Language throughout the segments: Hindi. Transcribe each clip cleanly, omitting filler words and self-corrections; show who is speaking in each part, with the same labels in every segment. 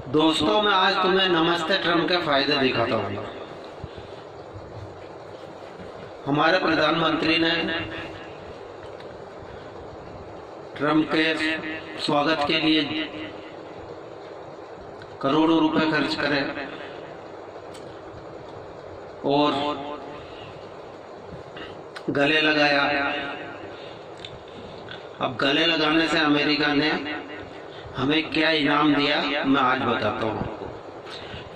Speaker 1: दोस्तों, मैं आज तुम्हें नमस्ते ट्रम्प के फायदे दिखाता हूँ। हमारे प्रधानमंत्री ने ट्रम्प के स्वागत के लिए करोड़ों रुपए खर्च करे और गले लगाया। अब गले लगाने से अमेरिका ने हमें क्या इनाम दिया, मैं आज बताता हूँ।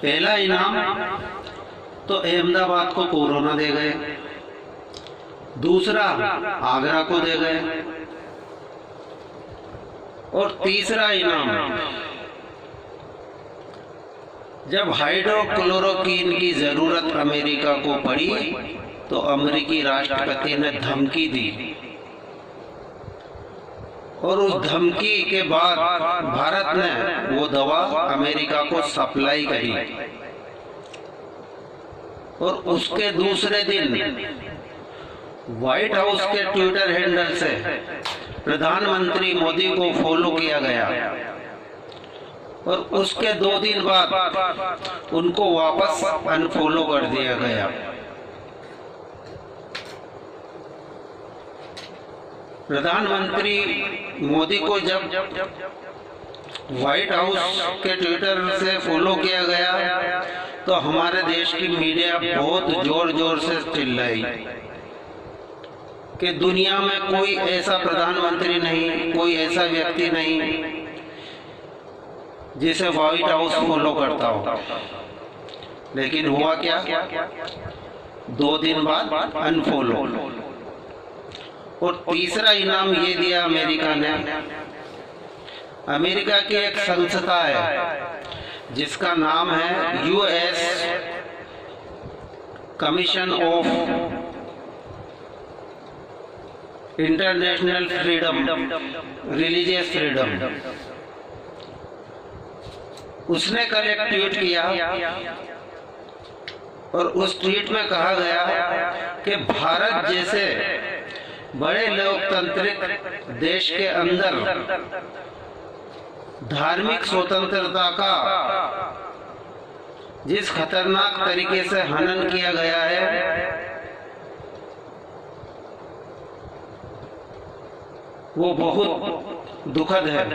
Speaker 1: पहला इनाम तो अहमदाबाद को कोरोना दे गए, दूसरा आगरा को दे गए और तीसरा इनाम जब हाइड्रोक्लोरोक्विन की जरूरत अमेरिका को पड़ी तो अमेरिकी राष्ट्रपति ने धमकी दी और उस धमकी के बाद भारत ने वो दवा अमेरिका को सप्लाई करी और उसके दूसरे दिन व्हाइट हाउस के ट्विटर हैंडल से प्रधानमंत्री मोदी को फॉलो किया गया और उसके 2 दिन बाद उनको वापस अनफॉलो कर दिया गया। प्रधानमंत्री मोदी को जब व्हाइट हाउस के ट्विटर से फॉलो किया गया तो हमारे देश की मीडिया बहुत जोर जोर से चिल्लाई कि दुनिया में कोई ऐसा प्रधानमंत्री नहीं, कोई ऐसा व्यक्ति नहीं जिसे व्हाइट हाउस फॉलो करता हो। लेकिन हुआ क्या, 2 दिन बाद अनफॉलो। और तीसरा इनाम ये दिया अमेरिका ने। अमेरिका की एक संस्था है जिसका नाम है US commission of international freedom, religious freedom. उसने कल एक ट्वीट किया और उस ट्वीट में कहा गया कि भारत जैसे बड़े लोकतांत्रिक देश के अंदर धार्मिक स्वतंत्रता का जिस खतरनाक तरीके से हनन किया गया है वो बहुत दुखद है।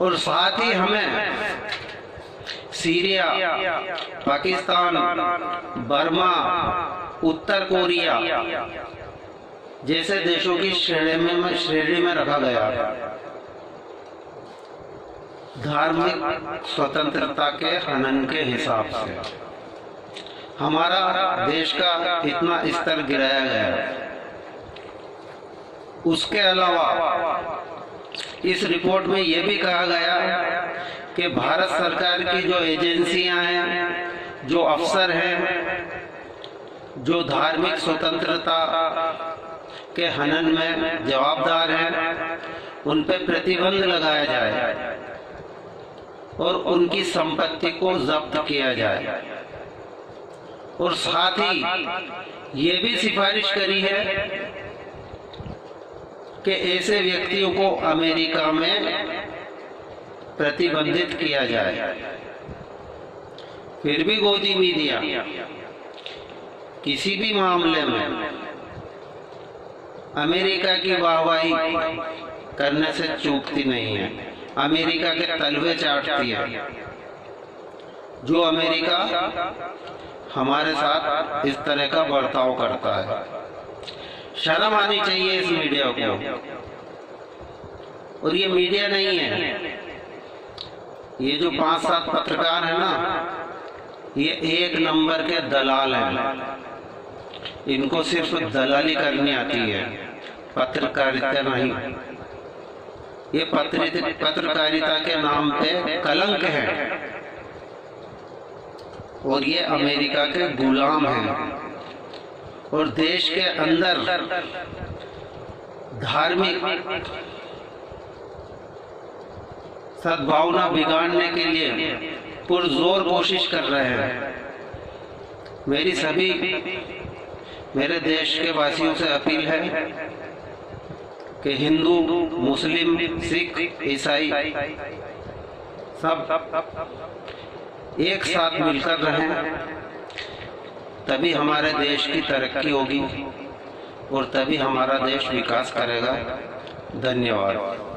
Speaker 1: और साथ ही हमें सीरिया, पाकिस्तान, बर्मा, उत्तर कोरिया जैसे देशों की श्रेणी में रखा गया धार्मिक स्वतंत्रता के हनन के हिसाब से। हमारा देश का इतना स्तर गिराया गया। उसके अलावा इस रिपोर्ट में यह भी कहा गया कि भारत सरकार की जो एजेंसियां हैं, जो अफसर हैं, जो धार्मिक स्वतंत्रता के हनन में जवाबदार हैं, उन पर प्रतिबंध लगाया जाए और उनकी संपत्ति को जब्त किया जाए। और साथ ही ये भी सिफारिश करी है कि ऐसे व्यक्तियों को अमेरिका में प्रतिबंधित किया जाए। फिर भी गोदी मीडिया किसी भी मामले में अमेरिका की वाहवाही करने से चूकती नहीं है, अमेरिका के तलवे चाटती है। जो अमेरिका हमारे साथ इस तरह का बर्ताव करता है, शर्म आनी चाहिए इस मीडिया को। और ये मीडिया नहीं है, ये जो 5-7 पत्रकार है ना, ये 1 नंबर के दलाल हैं। इनको सिर्फ दलाली करनी आती है, पत्रकारिता नहीं। ये पत्रकारिता के नाम पे कलंक है और ये अमेरिका के गुलाम हैं। और देश के अंदर धार्मिक सद्भावना बिगाड़ने के लिए पुरजोर कोशिश कर रहे हैं। मेरी सभी मेरे देश के वासियों से अपील है कि हिंदू, मुस्लिम, सिख, ईसाई सब एक साथ मिलकर रहें, तभी हमारे देश की तरक्की होगी और तभी हमारा देश विकास करेगा। धन्यवाद।